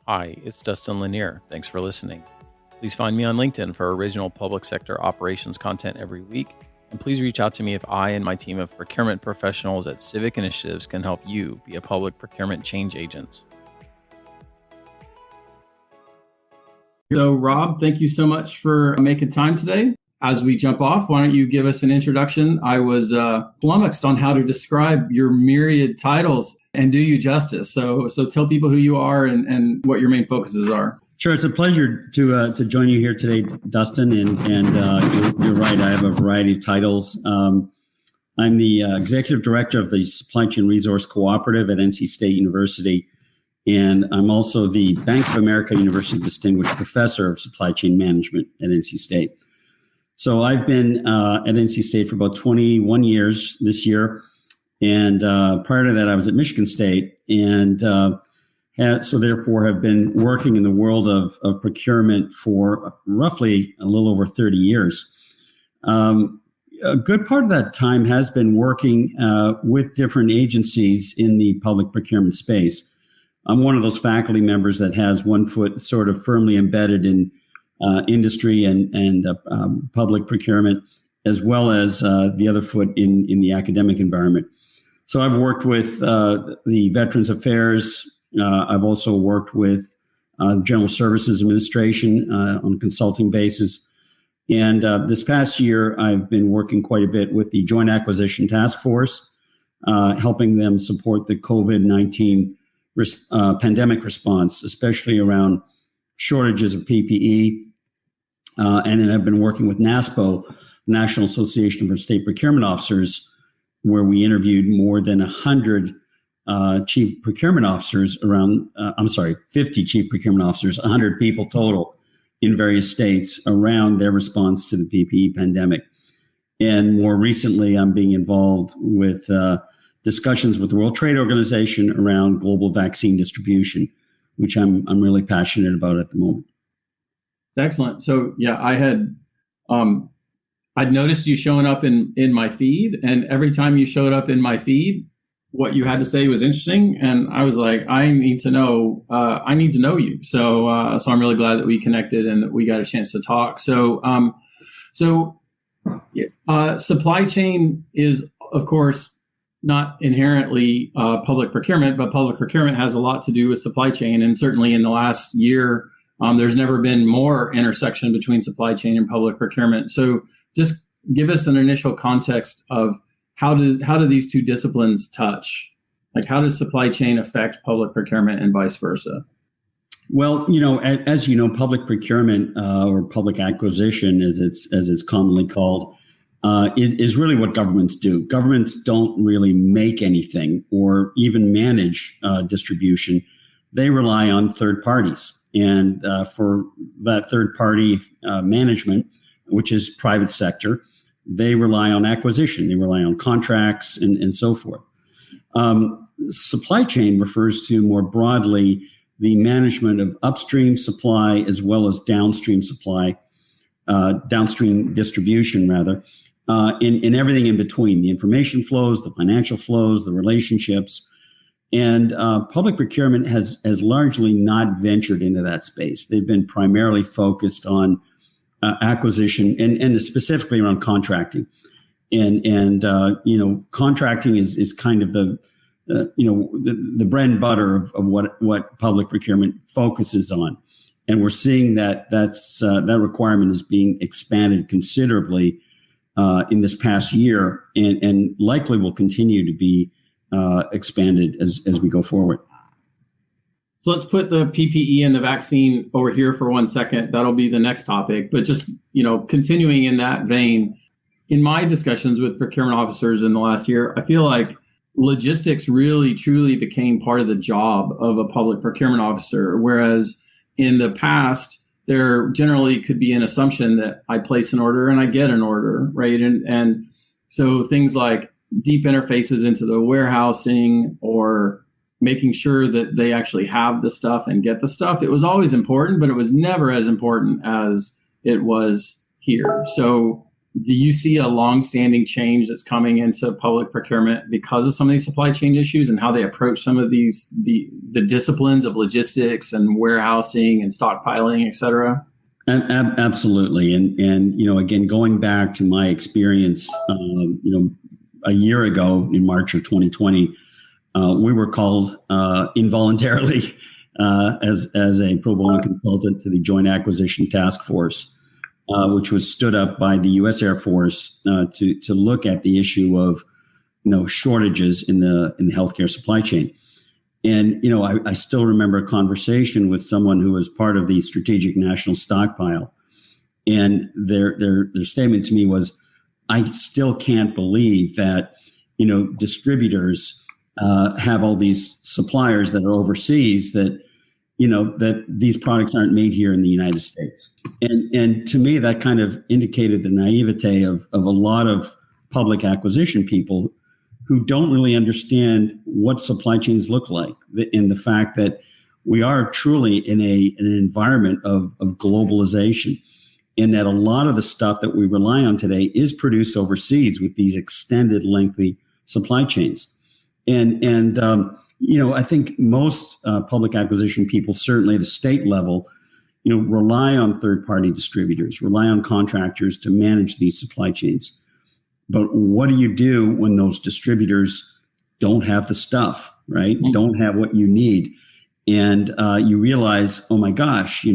Hi, it's Dustin Lanier. Thanks for listening. Please find me on LinkedIn for original public sector operations content every week. And please reach out to me if I and my team of procurement professionals at Civic Initiatives can help you be a public procurement change agent. So, Rob, thank you so much for making time today. As we jump off, why don't you give us an introduction? I was flummoxed on how to describe your myriad titles and do you justice. So tell people who you are and what your main focuses are. Sure, it's a pleasure to join you here today, Dustin. And you're right, I have a variety of titles. I'm the executive director of the Supply Chain Resource Cooperative at NC State University. And I'm also the Bank of America University Distinguished Professor of Supply Chain Management at NC State. So I've been at NC State for about 21 years this year. And prior to that, I was at Michigan State. And so therefore have been working in the world of procurement for roughly a little over 30 years. A good part of that time has been working with different agencies in the public procurement space. I'm one of those faculty members that has one foot sort of firmly embedded in industry and public procurement, as well as the other foot in the academic environment. So I've worked with the Veterans Affairs. I've also worked with General Services Administration on a consulting basis. And this past year, I've been working quite a bit with the Joint Acquisition Task Force, helping them support the COVID-19 pandemic response, especially around shortages of PPE. And then I've been working with NASPO, National Association for State Procurement Officers, where we interviewed more than 100 chief procurement officers 50 chief procurement officers, 100 people total in various states around their response to the PPE pandemic. And more recently, I'm being involved with discussions with the World Trade Organization around global vaccine distribution, which I'm really passionate about at the moment. Excellent. So yeah, I'd noticed you showing up in my feed, and every time you showed up in my feed, what you had to say was interesting, and I was like, I need to know you. So I'm really glad that we connected and that we got a chance to talk. So supply chain is, of course, not inherently public procurement, but public procurement has a lot to do with supply chain, and certainly in the last year, there's never been more intersection between supply chain and public procurement. So just give us an initial context of how do these two disciplines touch? Like, how does supply chain affect public procurement and vice versa? Well, as you know, public procurement or public acquisition, as it's commonly called, is really what governments do. Governments don't really make anything or even manage distribution. They rely on third parties. And for that third party management, which is private sector, they rely on acquisition. They rely on contracts and so forth. Supply chain refers to more broadly the management of upstream supply as well as downstream supply, downstream distribution rather, in everything in between, the information flows, the financial flows, the relationships. And public procurement has largely not ventured into that space. They've been primarily focused on acquisition and specifically around contracting. And contracting is kind of the bread and butter of what public procurement focuses on. And we're seeing that requirement is being expanded considerably in this past year, and likely will continue to be expanded as we go forward. So let's put the PPE and the vaccine over here for 1 second. That'll be the next topic. But just, continuing in that vein, in my discussions with procurement officers in the last year, I feel like logistics really, truly became part of the job of a public procurement officer. Whereas in the past, there generally could be an assumption that I place an order and I get an order, right? And so things like deep interfaces into the warehousing or making sure that they actually have the stuff and get the stuff. It was always important, but it was never as important as it was here. So do you see a long-standing change that's coming into public procurement because of some of these supply chain issues and how they approach some of these the disciplines of logistics and warehousing and stockpiling, et cetera? Absolutely, and again, going back to my experience, a year ago in March of 2020, we were called involuntarily as a pro bono consultant to the Joint Acquisition Task Force, which was stood up by the U.S. Air Force to look at the issue of shortages in the healthcare supply chain. And I still remember a conversation with someone who was part of the Strategic National Stockpile, and their statement to me was, I still can't believe that distributors have all these suppliers that are overseas that that these products aren't made here in the United States. And to me, that kind of indicated the naivete of a lot of public acquisition people who don't really understand what supply chains look like, and the fact that we are truly in an environment of globalization, and that a lot of the stuff that we rely on today is produced overseas with these extended, lengthy supply chains. And I think most public acquisition people, certainly at a state level, rely on third-party distributors, rely on contractors to manage these supply chains. But what do you do when those distributors don't have the stuff, right? Mm-hmm. Don't have what you need. And you realize, oh my gosh,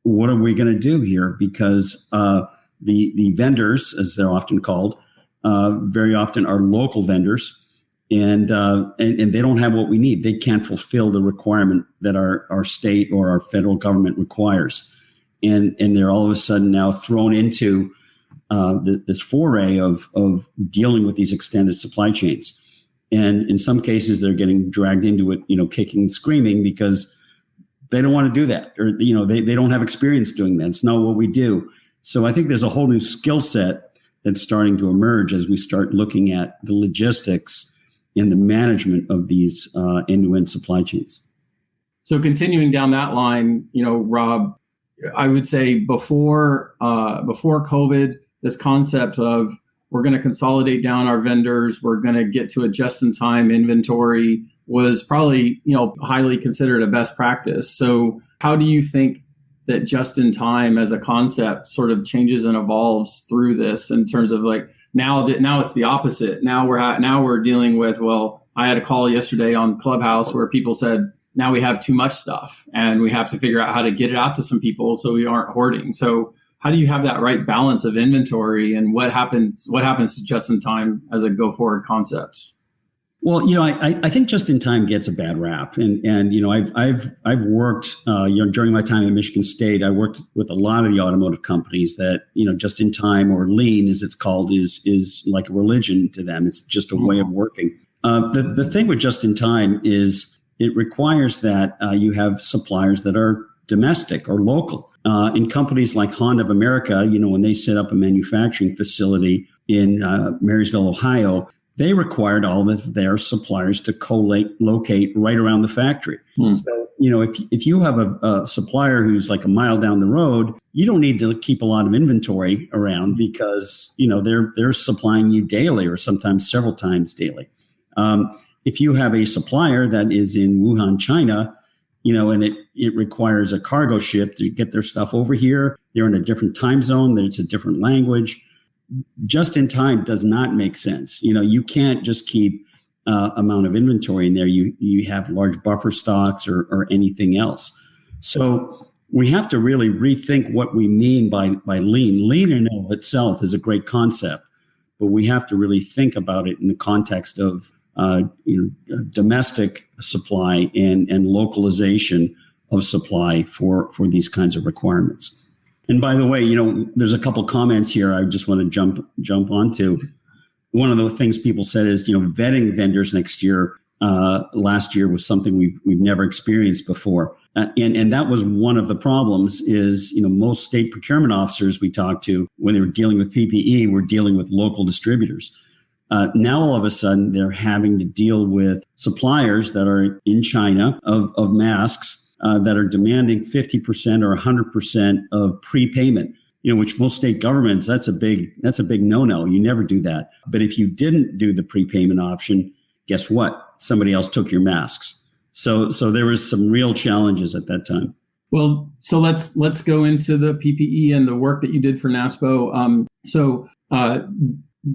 what are we going to do here? Because the vendors, as they're often called, very often are local vendors. And they don't have what we need. They can't fulfill the requirement that our state or our federal government requires. And they're all of a sudden now thrown into this foray of dealing with these extended supply chains. And in some cases, they're getting dragged into it, kicking and screaming because they don't want to do that, or they don't have experience doing that. It's not what we do. So I think there's a whole new skill set that's starting to emerge as we start looking at the logistics and the management of these end-to-end supply chains. So continuing down that line, Rob, I would say before COVID, this concept of we're going to consolidate down our vendors, we're going to get to a just-in-time inventory was probably, highly considered a best practice. So how do you think that just-in-time as a concept sort of changes and evolves through this in terms of now it's the opposite. Now we're dealing with, I had a call yesterday on Clubhouse where people said, now we have too much stuff and we have to figure out how to get it out to some people so we aren't hoarding. So how do you have that right balance of inventory, and what happens to just in time as a go forward concept? Well, I think just in time gets a bad rap, and I've worked during my time at Michigan State. I worked with a lot of the automotive companies that just in time, or lean as it's called, is like a religion to them. It's just a way of working. The thing with just in time is it requires that you have suppliers that are domestic or local. In companies like Honda of America, when they set up a manufacturing facility in Marysville, Ohio, they required all of their suppliers to co-locate right around the factory. So, if you have a supplier who's like a mile down the road, you don't need to keep a lot of inventory around because, they're supplying you daily or sometimes several times daily. If you have a supplier that is in Wuhan, China, and it requires a cargo ship to get their stuff over here, they're in a different time zone, it's a different language. Just in time does not make sense. You can't just keep amount of inventory in there. You have large buffer stocks or anything else. So we have to really rethink what we mean by lean. Lean in and of itself is a great concept, but we have to really think about it in the context of domestic supply and localization of supply for these kinds of requirements. And by the way, there's a couple comments here I just want to jump onto. One of the things people said is, vetting vendors last year was something we've never experienced before. And that was one of the problems is, most state procurement officers we talked to when they were dealing with PPE were dealing with local distributors. Now, all of a sudden, they're having to deal with suppliers that are in China of masks that are demanding 50% or 100% of prepayment. which most state governments, that's a big no-no. You never do that. But if you didn't do the prepayment option, guess what? Somebody else took your masks. So there was some real challenges at that time. Well, so let's go into the PPE and the work that you did for NASPO.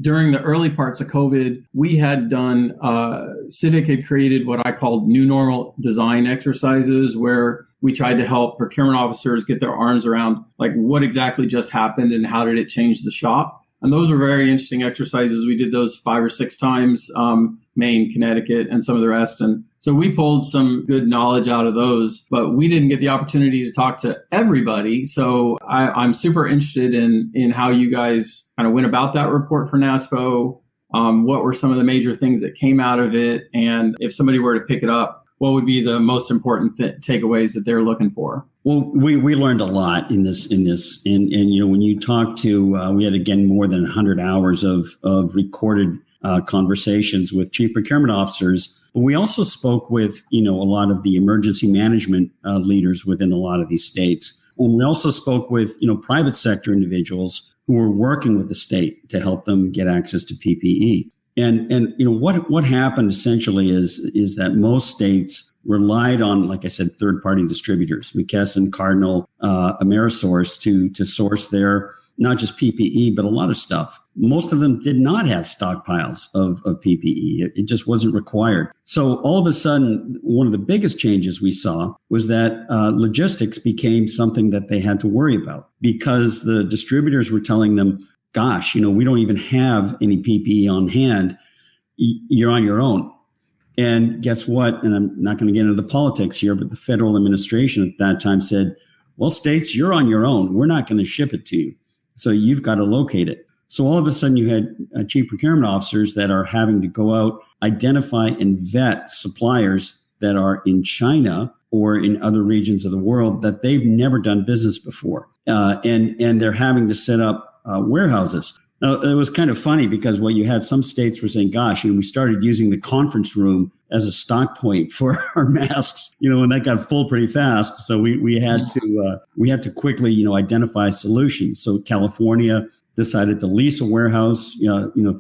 During the early parts of COVID, we had done, Civic had created what I called new normal design exercises, where we tried to help procurement officers get their arms around like what exactly just happened and how did it change the shop. And those were very interesting exercises. We did those 5 or 6 times, Maine, Connecticut, and some of the rest. And so we pulled some good knowledge out of those, but we didn't get the opportunity to talk to everybody. So I'm super interested in how you guys kind of went about that report for NASPO. What were some of the major things that came out of it? And if somebody were to pick it up, what would be the most important takeaways that they're looking for? Well, we learned a lot in this, and when you talk to, we had again more than 100 hours of recorded conversations with chief procurement officers. But we also spoke with, a lot of the emergency management leaders within a lot of these states. And we also spoke with, private sector individuals who were working with the state to help them get access to PPE. And what happened essentially is that most states relied on, like I said, third-party distributors, McKesson, Cardinal, Amerisource to source their not just PPE, but a lot of stuff. Most of them did not have stockpiles of PPE. It just wasn't required. So all of a sudden, one of the biggest changes we saw was that logistics became something that they had to worry about, because the distributors were telling them, gosh, we don't even have any PPE on hand. You're on your own. And guess what? And I'm not going to get into the politics here, but the federal administration at that time said, well, states, you're on your own. We're not going to ship it to you. So you've got to locate it. So all of a sudden you had chief procurement officers that are having to go out, identify and vet suppliers that are in China or in other regions of the world that they've never done business before. And they're having to set up warehouses. Now, it was kind of funny because you had some states were saying, gosh, we started using the conference room as a stock point for our masks, and that got full pretty fast. So we had to quickly, identify solutions. So California decided to lease a warehouse,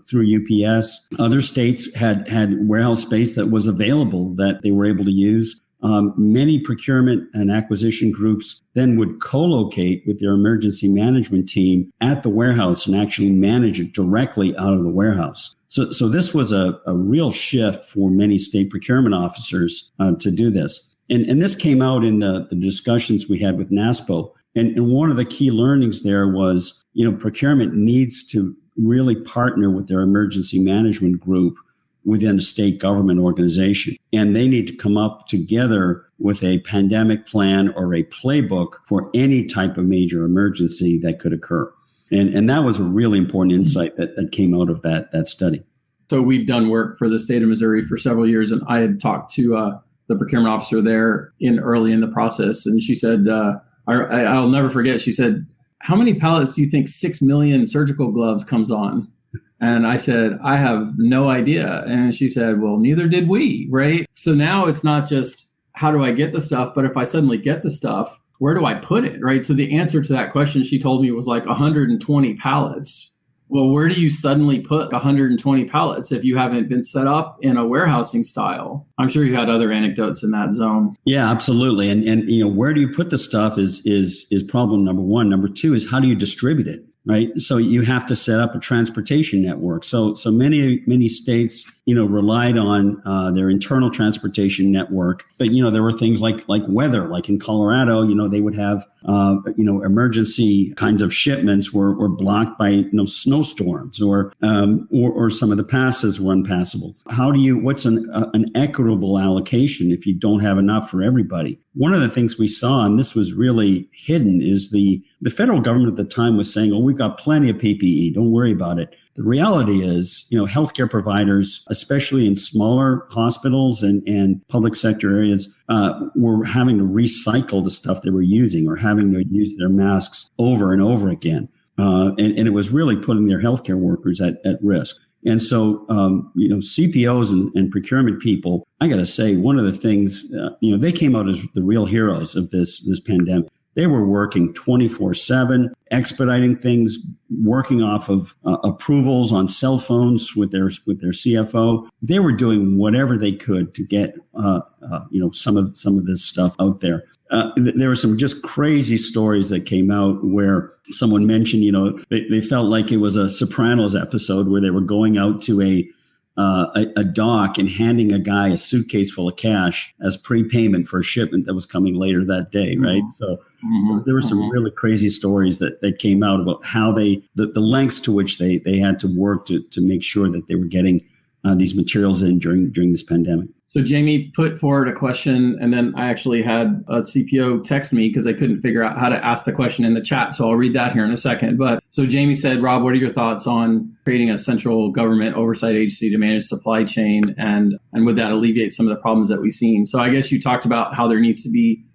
through UPS. Other states had warehouse space that was available that they were able to use. Many procurement and acquisition groups then would co-locate with their emergency management team at the warehouse and actually manage it directly out of the warehouse. So this was a real shift for many state procurement officers to do this. And this came out in the discussions we had with NASPO. And one of the key learnings there was, procurement needs to really partner with their emergency management group within a state government organization. And they need to come up together with a pandemic plan or a playbook for any type of major emergency that could occur. And that was a really important insight that came out of that study. So we've done work for the state of Missouri for several years, and I had talked to the procurement officer there early in the process, and she said, I'll never forget, she said, how many pallets do you think 6 million surgical gloves comes on? And I said, I have no idea. And she said, well, neither did we, right? So now it's not just how do I get the stuff, but if I suddenly get the stuff, where do I put it, right? So the answer to that question she told me was like 120 pallets. Well, where do you suddenly put 120 pallets if you haven't been set up in a warehousing style? I'm sure you had other anecdotes in that zone. Yeah, absolutely. And where do you put the stuff is problem number one. Number two is how do you distribute it? Right. So you have to set up a transportation network. So many states, relied on their internal transportation network. But, there were things like weather, like in Colorado, they would have, emergency kinds of shipments were blocked by, snowstorms or some of the passes were impassable. What's an equitable allocation if you don't have enough for everybody? One of the things we saw, and this was really hidden, is the federal government at the time was saying, oh, we've got plenty of PPE. Don't worry about it. The reality is, healthcare providers, especially in smaller hospitals and public sector areas, were having to recycle the stuff they were using or having to use their masks over and over again. And it was really putting their healthcare workers at risk. And so, CPOs and procurement people, I got to say, one of the things, they came out as the real heroes of this pandemic. They were working 24/7, expediting things, working off of approvals on cell phones with their CFO. They were doing whatever they could to get some of this stuff out there. There were some just crazy stories that came out where someone mentioned, they felt like it was a Sopranos episode where they were going out to a dock and handing a guy a suitcase full of cash as prepayment for a shipment that was coming later that day, right? So there were some really crazy stories that came out about how the lengths to which they had to work to make sure that they were getting these materials in during this pandemic. So Jamie put forward a question, and then I actually had a CPO text me because I couldn't figure out how to ask the question in the chat. So I'll read that here in a second. But so Jamie said, Rob, what are your thoughts on creating a central government oversight agency to manage supply chain, and would that alleviate some of the problems that we've seen? So I guess you talked about how there needs to be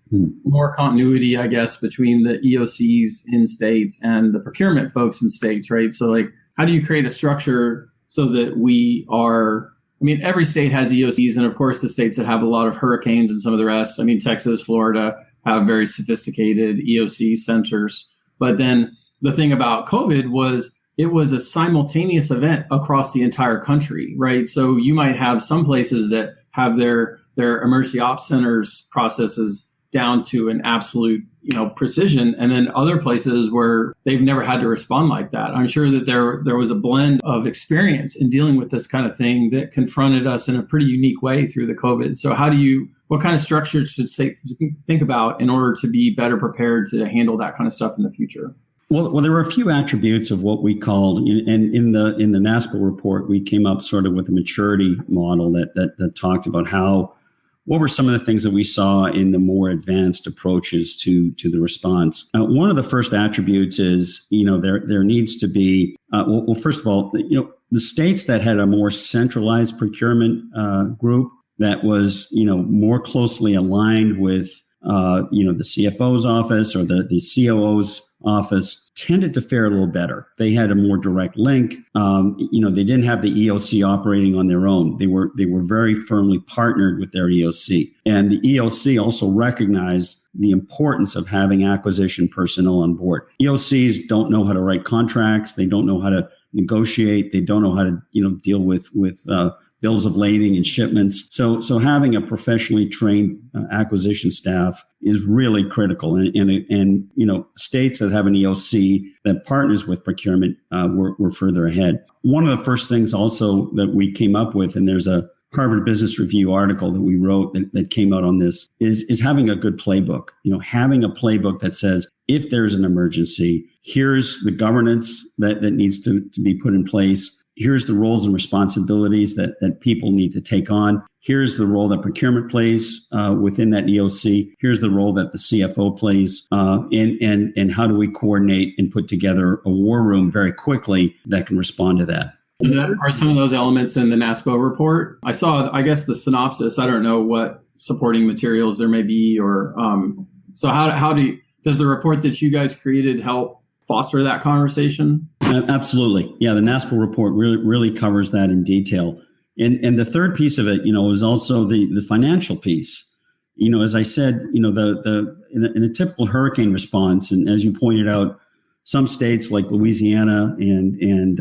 more continuity, I guess, between the EOCs in states and the procurement folks in states, right? So like, how do you create a structure so that we are, every state has EOCs, and of course the states that have a lot of hurricanes and some of the rest. Texas, Florida have very sophisticated EOC centers. But then the thing about COVID was it was a simultaneous event across the entire country, right? So you might have some places that have their emergency ops centers processes down to an absolute, precision, and then other places where they've never had to respond like that. I'm sure that there was a blend of experience in dealing with this kind of thing that confronted us in a pretty unique way through the COVID. So what kind of structure should states think about in order to be better prepared to handle that kind of stuff in the future? Well, there were a few attributes of what we called, and in the NASPO report, we came up sort of with a maturity model that talked about what were some of the things that we saw in the more advanced approaches to the response. One of the first attributes is, there needs to be, first of all, the states that had a more centralized procurement group that was, more closely aligned with, the CFO's office or the COO's office tended to fare a little better. They had a more direct link. They didn't have the EOC operating on their own. They were very firmly partnered with their EOC. And the EOC also recognized the importance of having acquisition personnel on board. EOCs don't know how to write contracts. They don't know how to negotiate. They don't know how to, deal with bills of lading and shipments. So having a professionally trained acquisition staff is really critical. And states that have an EOC that partners with procurement were further ahead. One of the first things also that we came up with, and there's a Harvard Business Review article that we wrote that came out on this, is having a good playbook. Having a playbook that says, if there's an emergency, here's the governance that needs to be put in place. Here's the roles and responsibilities that people need to take on. Here's the role that procurement plays within that EOC. Here's the role that the CFO plays, and how do we coordinate and put together a war room very quickly that can respond to that. Are some of those elements in the NASPO report? I saw, I guess, the synopsis. I don't know what supporting materials there may be, or so does the report that you guys created help foster that conversation? Absolutely. Yeah, the NASPO report really covers that in detail. And the third piece of it, is also the financial piece. As I said, in a typical hurricane response, and as you pointed out, some states like Louisiana and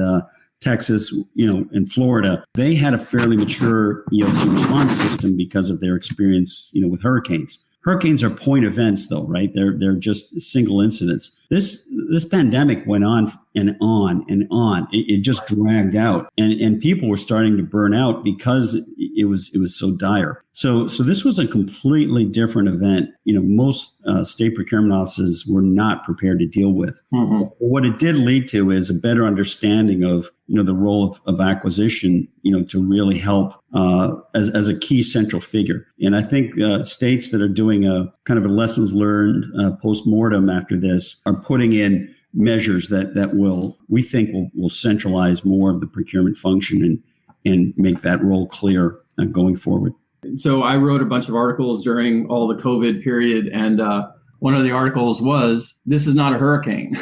Texas, and Florida, they had a fairly mature EOC response system because of their experience, with hurricanes. Hurricanes are point events, though, right? They're just single incidents. This pandemic went on and on and on. It just dragged out, and people were starting to burn out because it was so dire. So this was a completely different event. Most state procurement offices were not prepared to deal with. Mm-hmm. What it did lead to is a better understanding of the role of acquisition, to really help as a key central figure. And I think states that are doing a kind of a lessons learned post-mortem after this are putting in measures that we think will centralize more of the procurement function and make that role clear going forward. So I wrote a bunch of articles during all the COVID period, and one of the articles was, "This is not a hurricane,"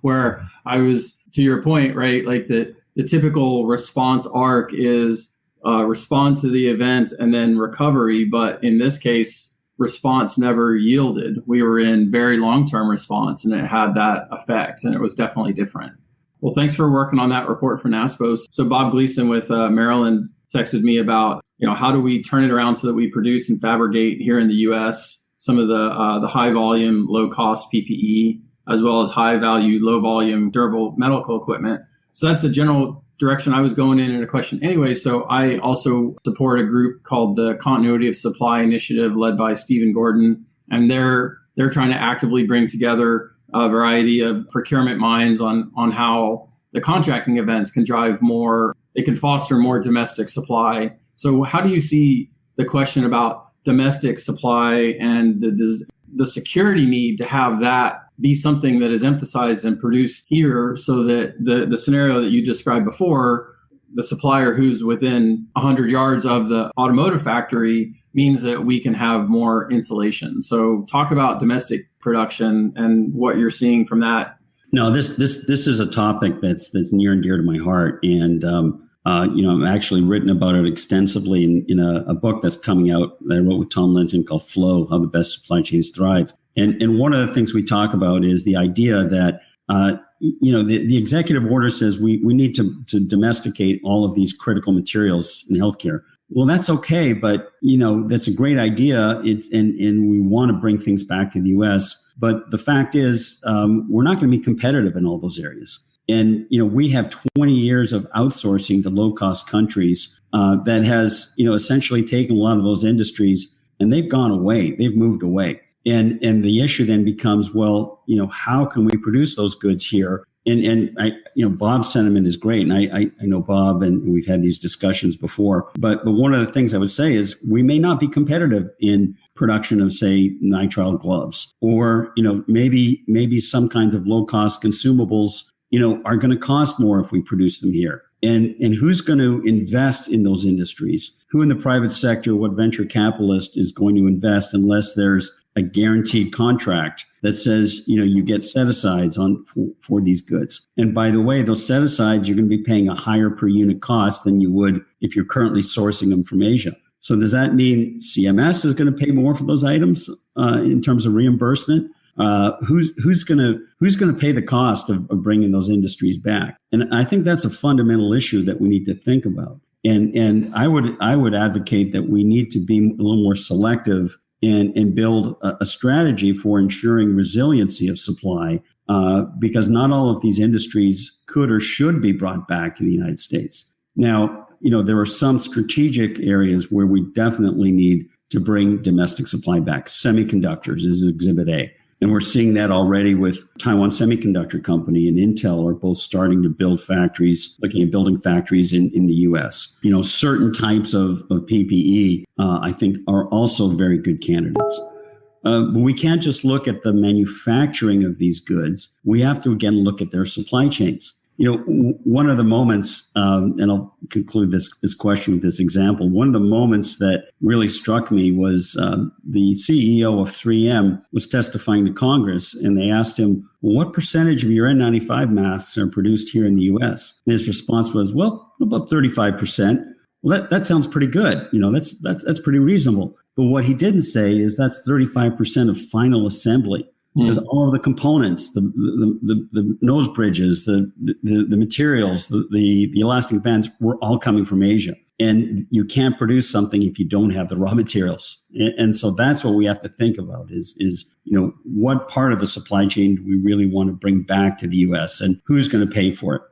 where I was, to your point, right? Like the typical response arc is respond to the event and then recovery. But in this case, response never yielded. We were in very long-term response, and it had that effect, and it was definitely different. Well, thanks for working on that report for NASPO. So Bob Gleason with Maryland texted me about, how do we turn it around so that we produce and fabricate here in the U.S. some of the high volume, low cost PPE, as well as high value, low volume, durable medical equipment. So that's a general direction I was going in a question anyway. So I also support a group called the Continuity of Supply Initiative led by Stephen Gordon. And they're trying to actively bring together a variety of procurement minds on how the contracting events can drive more, it can foster more domestic supply. So how do you see the question about domestic supply and the security need to have that be something that is emphasized and produced here, so that the scenario that you described before, the supplier who's within 100 yards of the automotive factory, means that we can have more insulation. So talk about domestic production and what you're seeing from that. No, this is a topic that's near and dear to my heart, and I've actually written about it extensively in a book that's coming out that I wrote with Tom Linton called Flow: How the Best Supply Chains Thrive. And one of the things we talk about is the idea that the executive order says we need to domesticate all of these critical materials in healthcare. Well, that's okay, but that's a great idea. And we want to bring things back to the U.S. But the fact is, we're not going to be competitive in all those areas. And we have 20 years of outsourcing to low-cost countries that has essentially taken a lot of those industries, and they've gone away. They've moved away. And the issue then becomes, well, how can we produce those goods here? And Bob's sentiment is great. And I know Bob, and we've had these discussions before. But one of the things I would say is we may not be competitive in production of, say, nitrile gloves, or, maybe some kinds of low cost consumables, are going to cost more if we produce them here. And who's going to invest in those industries? Who in the private sector, what venture capitalist is going to invest unless there's a guaranteed contract that says, you get set-asides for these goods. And by the way, those set-asides, you're going to be paying a higher per unit cost than you would if you're currently sourcing them from Asia. So does that mean CMS is going to pay more for those items in terms of reimbursement? Who's going to pay the cost of bringing those industries back? And I think that's a fundamental issue that we need to think about. And I would advocate that we need to be a little more selective and build a strategy for ensuring resiliency of supply, because not all of these industries could or should be brought back to the United States. Now, there are some strategic areas where we definitely need to bring domestic supply back. Semiconductors is Exhibit A. And we're seeing that already with Taiwan Semiconductor Company and Intel are both starting to build factories, looking at building factories in the U.S. Certain types of PPE, I think, are also very good candidates. But we can't just look at the manufacturing of these goods. We have to, again, look at their supply chains. One of the moments, and I'll conclude this question with this example, one of the moments that really struck me was the CEO of 3M was testifying to Congress, and they asked him, well, what percentage of your N95 masks are produced here in the U.S.? And his response was, well, about 35%. Well, that sounds pretty good. That's pretty reasonable. But what he didn't say is that's 35% of final assembly. Because all of the components, the nose bridges, the materials, the elastic bands were all coming from Asia. And you can't produce something if you don't have the raw materials. And so that's what we have to think about is what part of the supply chain do we really want to bring back to the U.S. and who's going to pay for it?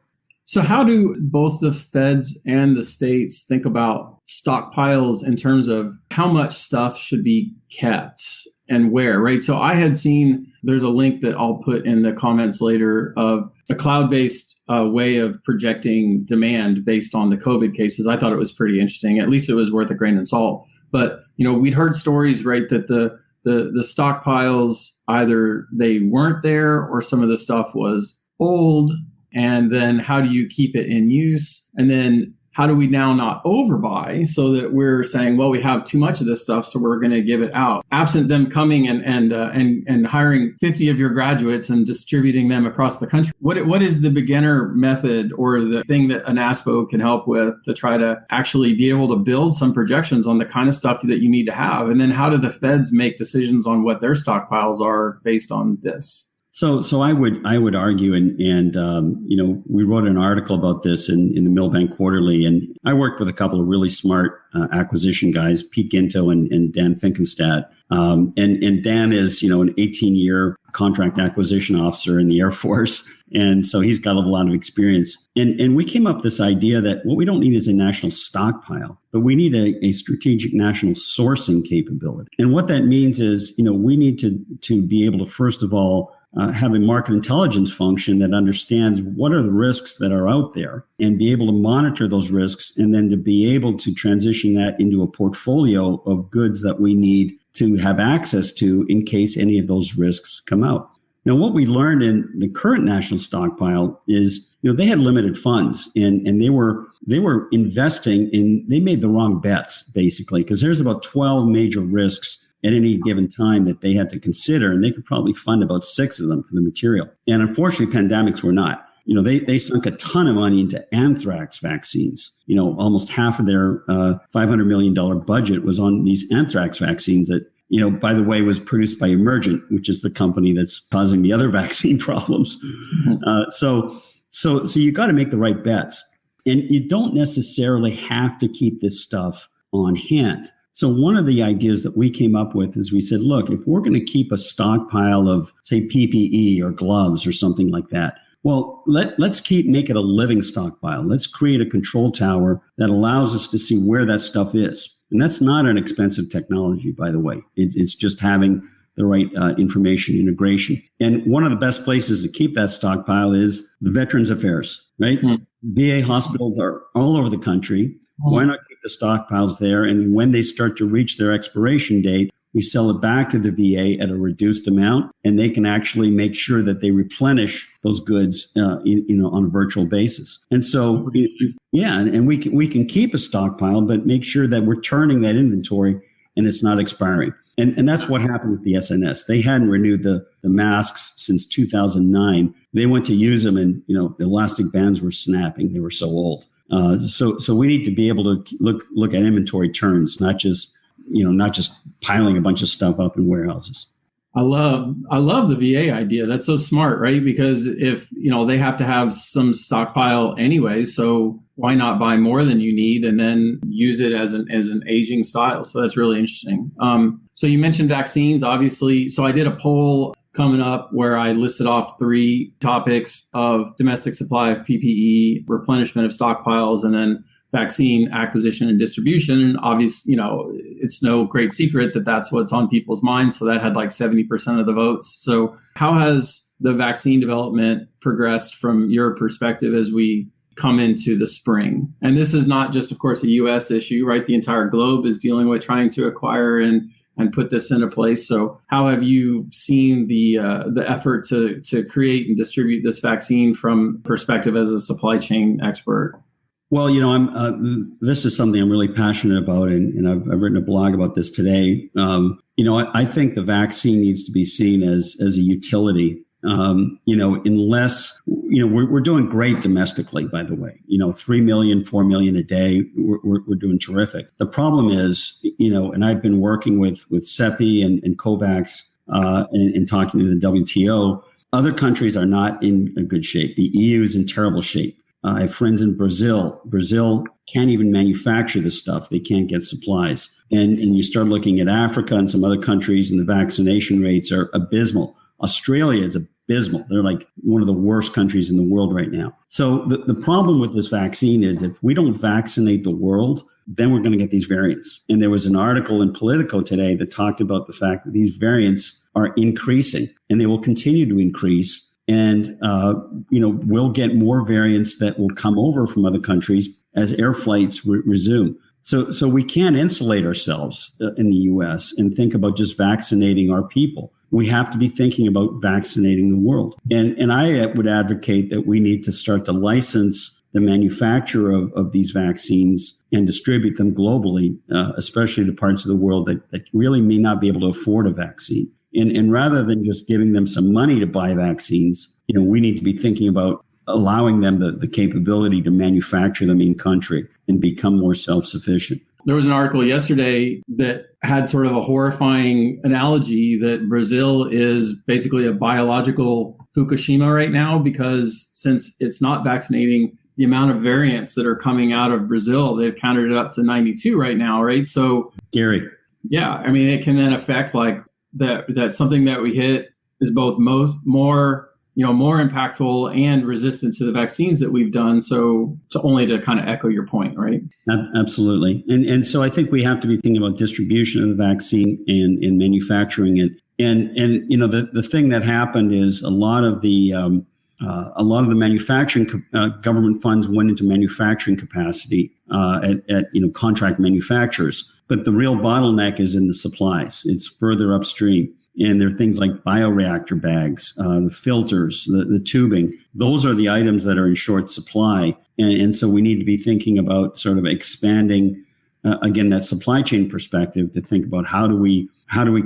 So how do both the feds and the states think about stockpiles in terms of how much stuff should be kept and where, right? So I had seen, there's a link that I'll put in the comments later of a cloud-based way of projecting demand based on the COVID cases. I thought it was pretty interesting. At least it was worth a grain of salt. But, we'd heard stories, right, that the stockpiles, either they weren't there or some of the stuff was old. And then how do you keep it in use? And then how do we now not overbuy so that we're saying, well, we have too much of this stuff, so we're going to give it out, absent them coming and hiring 50 of your graduates and distributing them across the country? What is the beginner method or the thing that an ASPO can help with to try to actually be able to build some projections on the kind of stuff that you need to have? And then how do the feds make decisions on what their stockpiles are based on this? So I would argue, and we wrote an article about this in the Millbank Quarterly, and I worked with a couple of really smart acquisition guys, Pete Ginto and Dan Finkenstadt. And Dan is, an 18-year contract acquisition officer in the Air Force. And so he's got a lot of experience. And we came up with this idea that what we don't need is a national stockpile, but we need a strategic national sourcing capability. And what that means is, we need to be able to, first of all, have a market intelligence function that understands what are the risks that are out there and be able to monitor those risks, and then to be able to transition that into a portfolio of goods that we need to have access to in case any of those risks come out. Now, what we learned in the current national stockpile is, they had limited funds and they were investing in, they made the wrong bets, basically, because there's about 12 major risks at any given time that they had to consider, and they could probably fund about 6 of them for the material. And unfortunately, pandemics were not. They sunk a ton of money into anthrax vaccines. Almost half of their $500 million budget was on these anthrax vaccines that, by the way, was produced by Emergent, which is the company that's causing the other vaccine problems. So you got to make the right bets. And you don't necessarily have to keep this stuff on hand. So one of the ideas that we came up with is we said, look, if we're going to keep a stockpile of, say, PPE or gloves or something like that, well, let's make it a living stockpile. Let's create a control tower that allows us to see where that stuff is. And that's not an expensive technology, by the way. It's just having the right information integration. And one of the best places to keep that stockpile is the Veterans Affairs, right? Mm-hmm. VA hospitals are all over the country. Why not keep the stockpiles there? And when they start to reach their expiration date, we sell it back to the VA at a reduced amount, and they can actually make sure that they replenish those goods, on a virtual basis. And so, and we can keep a stockpile, but make sure that we're turning that inventory and it's not expiring. And that's what happened with the SNS. They hadn't renewed the masks since 2009. They went to use them, and the elastic bands were snapping. They were so old. So we need to be able to look at inventory turns, not just piling a bunch of stuff up in warehouses. I love the VA idea. That's so smart, right? Because if, they have to have some stockpile anyway, so why not buy more than you need and then use it as an aging style? So that's really interesting. So you mentioned vaccines, obviously. So I did a poll coming up where I listed off 3 topics of domestic supply of PPE, replenishment of stockpiles, and then vaccine acquisition and distribution. And obviously, it's no great secret that that's what's on people's minds. So that had like 70% of the votes. So how has the vaccine development progressed from your perspective as we come into the spring? And this is not just, of course, a U.S. issue, right? The entire globe is dealing with trying to acquire and put this into place. So how have you seen the effort to create and distribute this vaccine from perspective as a supply chain expert? Well, this is something I'm really passionate about, and I've written a blog about this today. I think the vaccine needs to be seen as a utility. Unless, we're doing great domestically, by the way, 3 million, 4 million a day, we're doing terrific. The problem is, and I've been working with CEPI and COVAX and talking to the WTO, other countries are not in a good shape. The EU is in terrible shape. I have friends in Brazil. Brazil can't even manufacture this stuff. They can't get supplies. And you start looking at Africa and some other countries, and the vaccination rates are abysmal. Australia is abysmal. They're like one of the worst countries in the world right now. So the problem with this vaccine is if we don't vaccinate the world, then we're going to get these variants. And there was an article in Politico today that talked about the fact that these variants are increasing, and they will continue to increase. And, we'll get more variants that will come over from other countries as air flights resume. So we can't insulate ourselves in the U.S. and think about just vaccinating our people. We have to be thinking about vaccinating the world. And I would advocate that we need to start to license the manufacture of these vaccines and distribute them globally, especially to parts of the world that really may not be able to afford a vaccine. And rather than just giving them some money to buy vaccines, we need to be thinking about allowing them the capability to manufacture them in country and become more self-sufficient. There was an article yesterday that had sort of a horrifying analogy that Brazil is basically a biological Fukushima right now, because since it's not vaccinating, the amount of variants that are coming out of Brazil, they've counted it up to 92 right now, right? So scary. Yeah, I mean, it can then affect like that something that we hit is both more impactful and resistant to the vaccines that we've done. So only to kind of echo your point, right? Absolutely. And so I think we have to be thinking about distribution of the vaccine and manufacturing it. And the thing that happened is a lot of the manufacturing government funds went into manufacturing capacity at contract manufacturers. But the real bottleneck is in the supplies. It's further upstream. And there are things like bioreactor bags, the filters, the tubing. Those are the items that are in short supply. And so we need to be thinking about sort of expanding, again, that supply chain perspective to think about how do we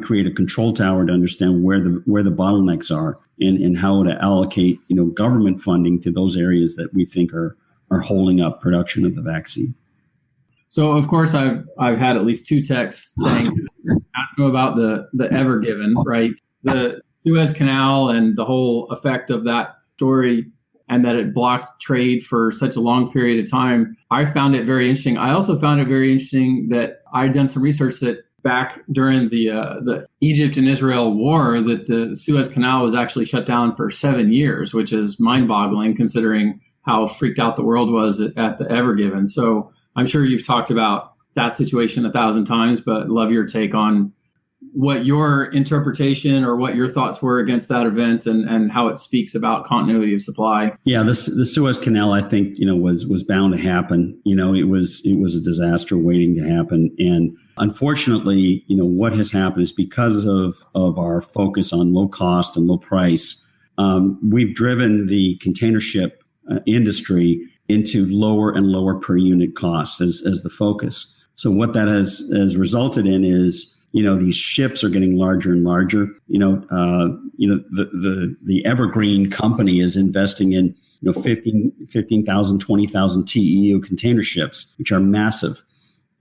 create a control tower to understand where the bottlenecks are and how to allocate, government funding to those areas that we think are holding up production of the vaccine. So, of course, I've had at least two texts saying, ask them about the Ever Given, right? The Suez Canal and the whole effect of that story, and that it blocked trade for such a long period of time. I found it very interesting. I also found it very interesting that I'd done some research that back during the Egypt and Israel war, that the Suez Canal was actually shut down for 7 years, which is mind-boggling considering how freaked out the world was at the Ever Given. So I'm sure you've talked about that situation 1,000 times, but love your take on what your interpretation or what your thoughts were against that event and how it speaks about continuity of supply. Yeah, the Suez Canal, I think, was bound to happen. It was a disaster waiting to happen. And unfortunately, what has happened is because of our focus on low cost and low price, we've driven the container ship industry into lower and lower per unit costs as the focus. So what that has resulted in is, these ships are getting larger and larger. The Evergreen company is investing in 15,000, 20,000 TEU container ships, which are massive.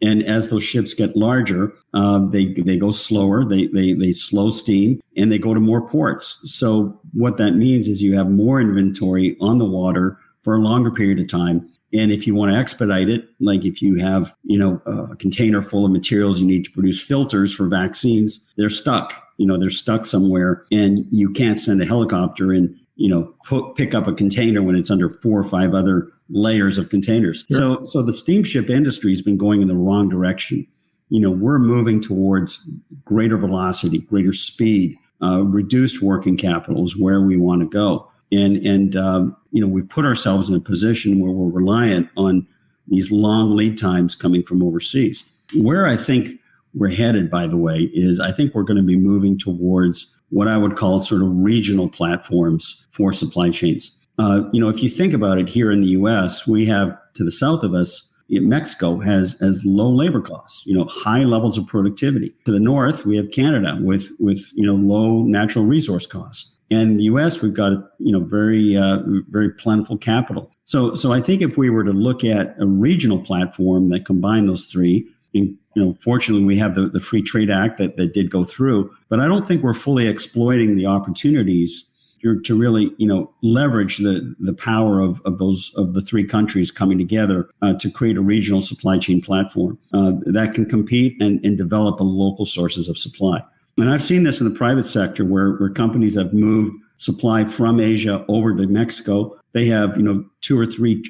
And as those ships get larger, they go slower, they slow steam, and they go to more ports. So what that means is you have more inventory on the water for a longer period of time. And if you want to expedite it, like if you have, a container full of materials you need to produce filters for vaccines, they're stuck. They're stuck somewhere, and you can't send a helicopter and, pick up a container when it's under 4 or 5 other layers of containers. Sure. So the steamship industry has been going in the wrong direction. We're moving towards greater velocity, greater speed, reduced working capital is where we want to go. And we've put ourselves in a position where we're reliant on these long lead times coming from overseas. Where I think we're headed, by the way, is I think we're going to be moving towards what I would call sort of regional platforms for supply chains. If you think about it, here in the U.S., we have to the south of us, Mexico has low labor costs, high levels of productivity. To the north, we have Canada with low natural resource costs. And in the U.S., we've got very plentiful capital. So I think if we were to look at a regional platform that combined those three, and, fortunately we have the Free Trade Act that did go through, but I don't think we're fully exploiting the opportunities to really leverage the power of the three countries coming together to create a regional supply chain platform that can compete and develop local sources of supply. And I've seen this in the private sector where companies have moved supply from Asia over to Mexico. They have, 2 or 3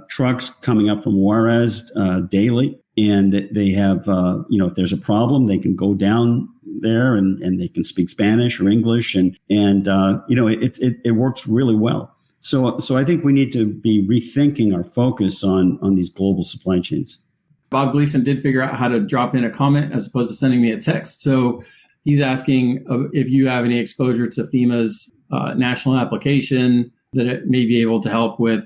trucks coming up from Juarez daily. And they have, if there's a problem, they can go down there and they can speak Spanish or English. And it works really well. So I think we need to be rethinking our focus on these global supply chains. Bob Gleason did figure out how to drop in a comment as opposed to sending me a text. So he's asking if you have any exposure to FEMA's national application that it may be able to help with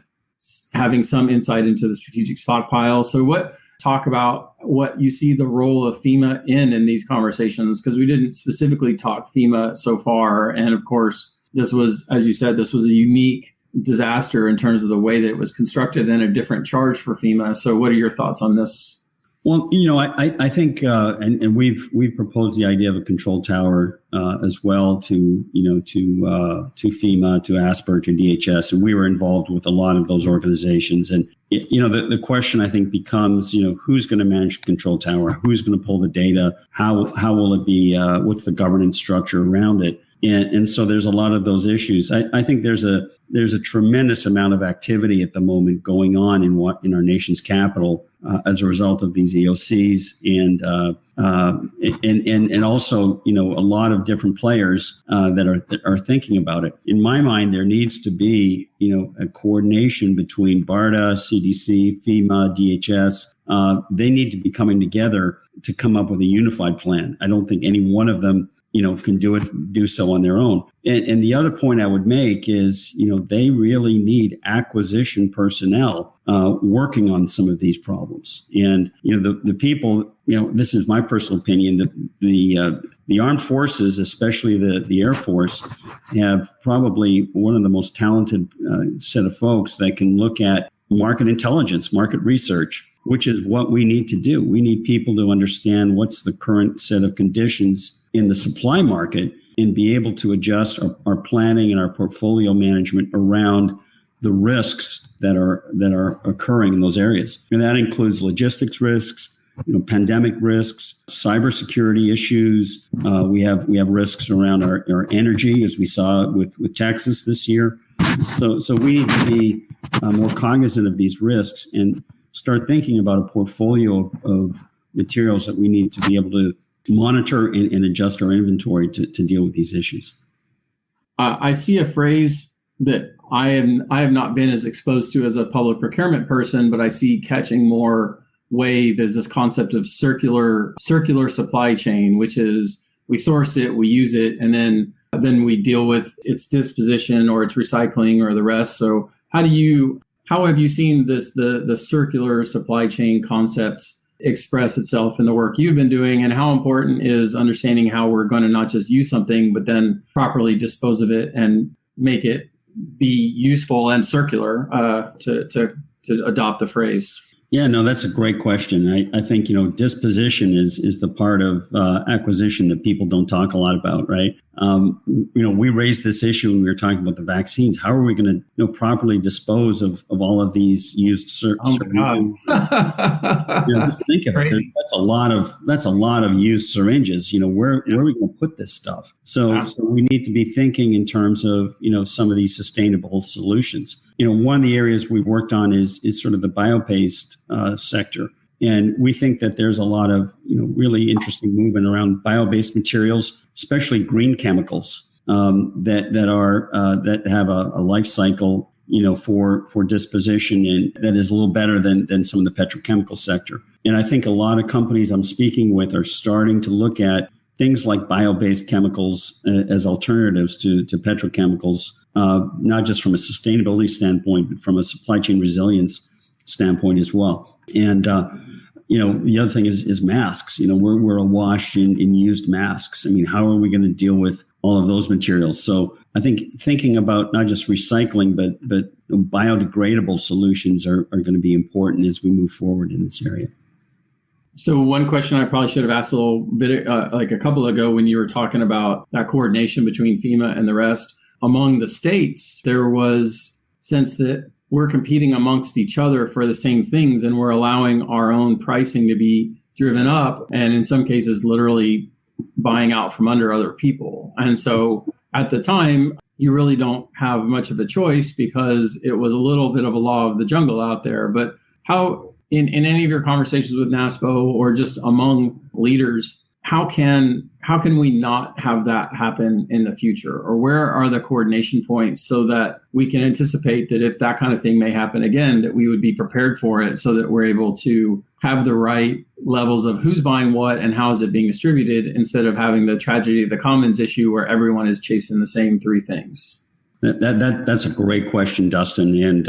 having some insight into the strategic stockpile. So talk about what you see the role of FEMA in these conversations, because we didn't specifically talk FEMA so far. And of course, this was, as you said, this was a unique disaster in terms of the way that it was constructed and a different charge for FEMA. So what are your thoughts on this? Well, I think, and we've proposed the idea of a control tower as well to FEMA, to ASPR, to DHS, and we were involved with a lot of those organizations. And the question I think becomes, who's going to manage the control tower? Who's going to pull the data? How will it be? What's the governance structure around it? And so there's a lot of those issues. I think there's a tremendous amount of activity at the moment going on in our nation's capital as a result of these EOCs, and also a lot of different players that are thinking about it. In my mind, there needs to be a coordination between BARDA, CDC, FEMA, DHS. They need to be coming together to come up with a unified plan. I don't think any one of them can do so on their own. And the other point I would make is, they really need acquisition personnel working on some of these problems. And, the people, this is my personal opinion, that the armed forces, especially the Air Force, have probably one of the most talented set of folks that can look at market intelligence, market research, which is what we need to do. We need people to understand what's the current set of conditions in the supply market and be able to adjust our planning and our portfolio management around the risks that are occurring in those areas. And that includes logistics risks, pandemic risks, cybersecurity issues. We have risks around our energy, as we saw with Texas this year. So we need to be more cognizant of these risks and start thinking about a portfolio of materials that we need to be able to monitor and adjust our inventory to deal with these issues. I see a phrase that I have not been as exposed to as a public procurement person, but I see catching more wave is this concept of circular supply chain, which is we source it, we use it, and then we deal with its disposition or its recycling or the rest. So how have you seen the circular supply chain concepts express itself in the work you've been doing, and how important is understanding how we're going to not just use something, but then properly dispose of it and make it be useful and circular, to adopt the phrase? Yeah, no, that's a great question. I think, disposition is the part of acquisition that people don't talk a lot about, right? We raised this issue when we were talking about the vaccines. How are we going to properly dispose of all of these used syringes? Just think of it. That's a lot of used syringes. Where are we going to put this stuff? So we need to be thinking in terms of some of these sustainable solutions. One of the areas we've worked on is sort of the bio-based sector. And we think that there's a lot of really interesting movement around bio-based materials, especially green chemicals that have a life cycle for disposition, and that is a little better than some of the petrochemical sector. And I think a lot of companies I'm speaking with are starting to look at things like bio-based chemicals as alternatives to petrochemicals, not just from a sustainability standpoint, but from a supply chain resilience standpoint as well. And the other thing is masks. We're awash in used masks. I mean, how are we going to deal with all of those materials? So I think thinking about not just recycling, but biodegradable solutions are going to be important as we move forward in this area. So one question I probably should have asked a little bit, like a couple ago, when you were talking about that coordination between FEMA and the rest among the states, there was sense that we're competing amongst each other for the same things, and we're allowing our own pricing to be driven up, and in some cases, literally buying out from under other people. And so at the time, you really don't have much of a choice because it was a little bit of a law of the jungle out there. But how, in any of your conversations with NASPO or just among leaders, how can we not have that happen in the future? Or where are the coordination points so that we can anticipate that if that kind of thing may happen again, that we would be prepared for it, so that we're able to have the right levels of who's buying what and how is it being distributed, instead of having the tragedy of the commons issue where everyone is chasing the same three things? That's a great question, Dustin. And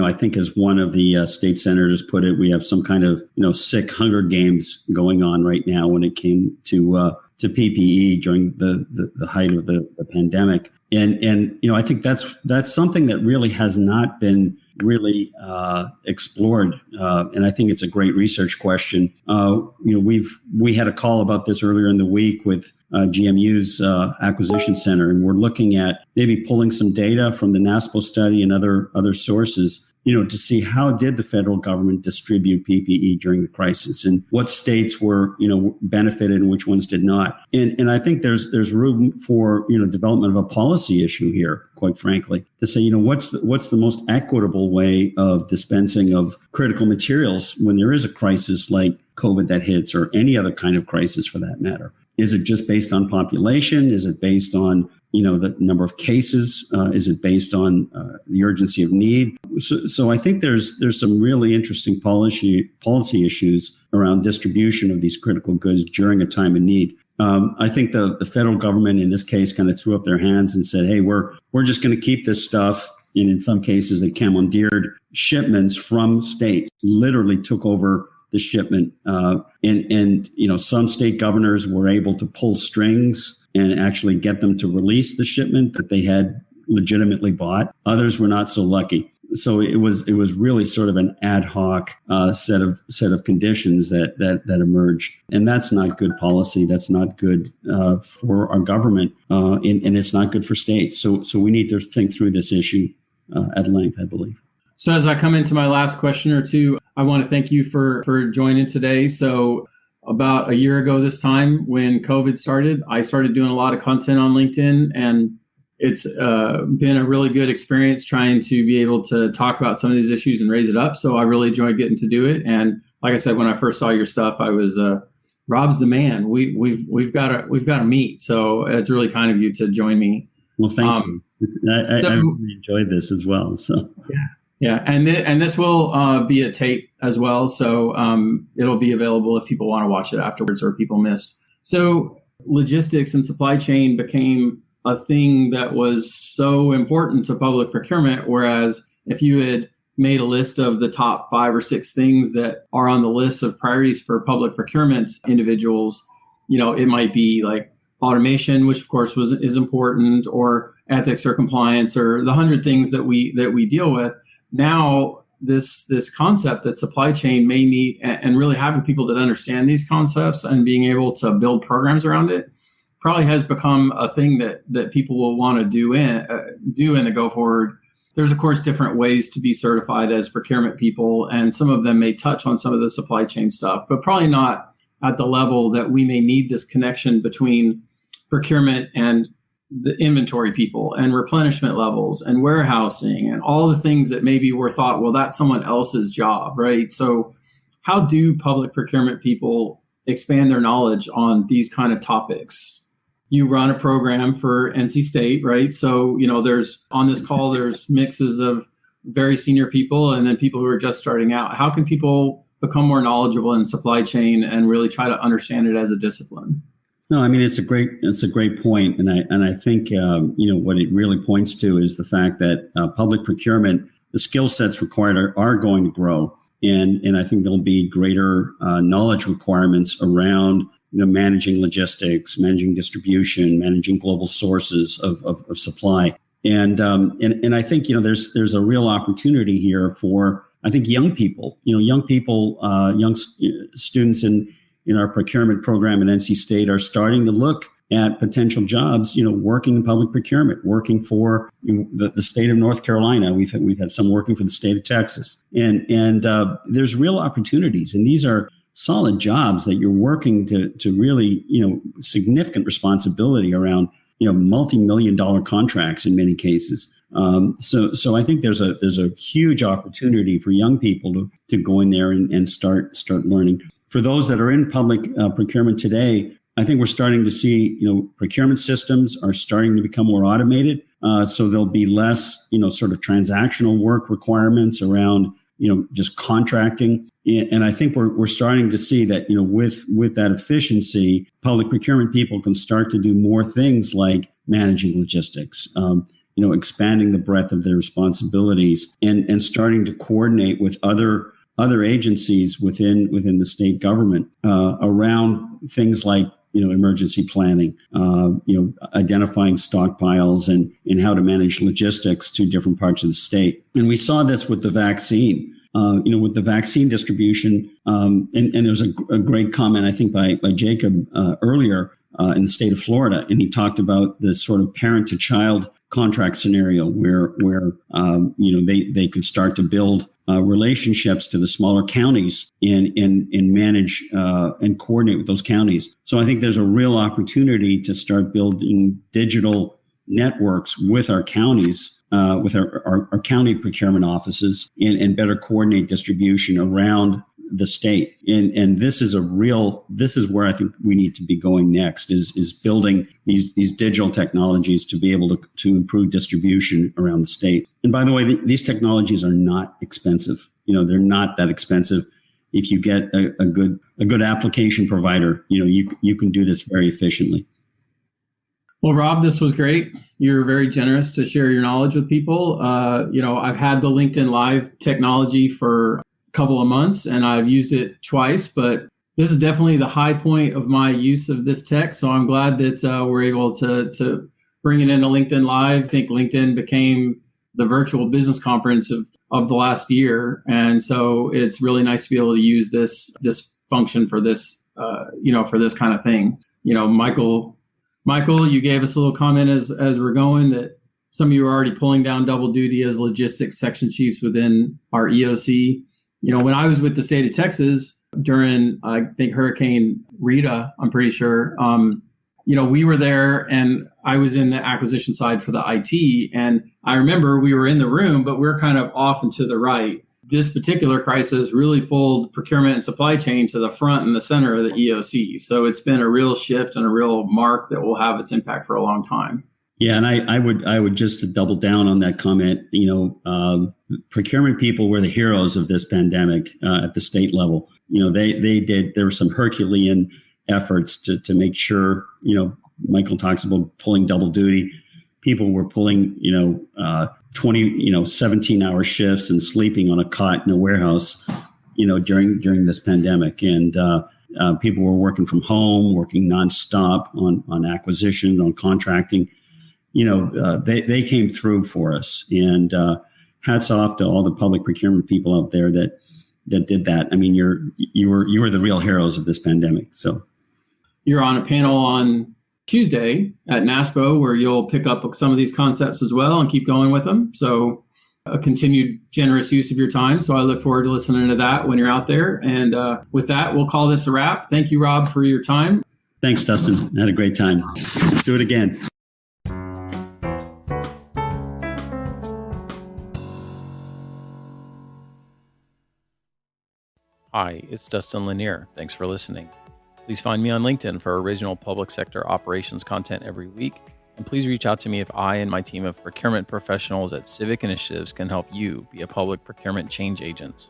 I think as one of the state senators put it, we have some kind of sick Hunger Games going on right now when it came to PPE during the height of the pandemic. And I think that's something that really has not been really explored. And I think it's a great research question. We had a call about this earlier in the week with GMU's acquisition center, and we're looking at maybe pulling some data from the NASPO study and other sources, to see how did the federal government distribute PPE during the crisis, and what states were, benefited and which ones did not. And I think there's room for, development of a policy issue here, quite frankly, to say, what's the most equitable way of dispensing of critical materials when there is a crisis like COVID that hits, or any other kind of crisis for that matter. Is it just based on population? Is it based on, the number of cases? Is it based on the urgency of need? So I think there's some really interesting policy issues around distribution of these critical goods during a time of need. I think the federal government in this case kind of threw up their hands and said, hey, we're just going to keep this stuff. And in some cases, they commandeered shipments from states, literally took over the shipment. And some state governors were able to pull strings and actually get them to release the shipment that they had legitimately bought. Others were not so lucky. So it was really sort of an ad hoc set of conditions that emerged, and that's not good policy. That's not good for our government, and it's not good for states. So we need to think through this issue at length, I believe. So as I come into my last question or two, I want to thank you for joining today. So about a year ago this time, when COVID started, I started doing a lot of content on LinkedIn, and it's been a really good experience trying to be able to talk about some of these issues and raise it up. So I really enjoyed getting to do it. And like I said, when I first saw your stuff, I was Rob's the man. We've got to meet. So it's really kind of you to join me. Well, thank you. I really enjoyed this as well. So yeah, and this will be a tape as well. So it'll be available if people want to watch it afterwards or people missed. So logistics and supply chain became a thing that was so important to public procurement, whereas if you had made a list of the top 5 or 6 things that are on the list of priorities for public procurement individuals, it might be like automation, which of course is important, or ethics or compliance, or the 100 things that we deal with. Now, this concept that supply chain may need, and really having people that understand these concepts and being able to build programs around it, probably has become a thing that people will want to do in the go forward. There's of course different ways to be certified as procurement people, and some of them may touch on some of the supply chain stuff, but probably not at the level that we may need this connection between procurement and the inventory people and replenishment levels and warehousing and all the things that maybe were thought, well, that's someone else's job, right? So how do public procurement people expand their knowledge on these kind of topics? You run a program for NC State, right? So, there's on this call, there's mixes of very senior people and then people who are just starting out. How can people become more knowledgeable in supply chain and really try to understand it as a discipline? No, I mean, it's a great point. And I think, what it really points to is the fact that public procurement, the skill sets required are going to grow. And I think there'll be greater knowledge requirements around managing logistics, managing distribution, managing global sources of supply. And I think, there's a real opportunity here for, I think, young people, young students in our procurement program at NC State are starting to look at potential jobs, working in public procurement, working for the state of North Carolina. We've had some working for the state of Texas, and there's real opportunities, and these are solid jobs that you're working to really, significant responsibility around, multi-million-dollar contracts in many cases. So I think there's a huge opportunity for young people to go in there and start learning. For those that are in public procurement today, I think we're starting to see, procurement systems are starting to become more automated. So there'll be less, sort of transactional work requirements around, just contracting. And I think we're starting to see that, with that efficiency, public procurement people can start to do more things like managing logistics, expanding the breadth of their responsibilities and starting to coordinate with other agencies within the state government around things like emergency planning, identifying stockpiles and how to manage logistics to different parts of the state. And we saw this with the vaccine. With the vaccine distribution, and there's a great comment, I think, by Jacob earlier in the state of Florida, and he talked about the sort of parent-to-child contract scenario where they could start to build relationships to the smaller counties and manage and coordinate with those counties. So I think there's a real opportunity to start building digital networks with our counties, with our county procurement offices, and better coordinate distribution around the state. And this is where I think we need to be going next, is building these digital technologies to be able to improve distribution around the state. And by the way, these technologies are not expensive. They're not that expensive. If you get a good application provider, you can do this very efficiently. Well, Rob, this was great. You're very generous to share your knowledge with people. I've had the LinkedIn Live technology for a couple of months, and I've used it twice, but this is definitely the high point of my use of this tech. So I'm glad that we're able to bring it into LinkedIn Live. I think LinkedIn became the virtual business conference of the last year. And so it's really nice to be able to use this function for this, for this kind of thing. Michael, you gave us a little comment as we're going that some of you are already pulling down double duty as logistics section chiefs within our EOC. When I was with the state of Texas during, I think, Hurricane Rita, I'm pretty sure, we were there and I was in the acquisition side for the IT. And I remember we were in the room, but we're kind of off and to the right. This particular crisis really pulled procurement and supply chain to the front and the center of the EOC. So it's been a real shift and a real mark that will have its impact for a long time. Yeah, and I would just to double down on that comment. Procurement people were the heroes of this pandemic at the state level. There were some Herculean efforts to make sure. Michael talks about pulling double duty. People were pulling 17-hour shifts and sleeping on a cot in a warehouse, during this pandemic. And people were working from home, working nonstop on acquisition, on contracting. They came through for us. And hats off to all the public procurement people out there that did that. I mean, you were the real heroes of this pandemic. So you're on a panel on Tuesday at NASPO, where you'll pick up some of these concepts as well and keep going with them. So a continued generous use of your time. So I look forward to listening to that when you're out there. And with that, we'll call this a wrap. Thank you, Rob, for your time. Thanks, Dustin. I had a great time. Do it again. Hi, it's Dustin Lanier. Thanks for listening. Please find me on LinkedIn for original public sector operations content every week. And please reach out to me if I and my team of procurement professionals at Civic Initiatives can help you be a public procurement change agent.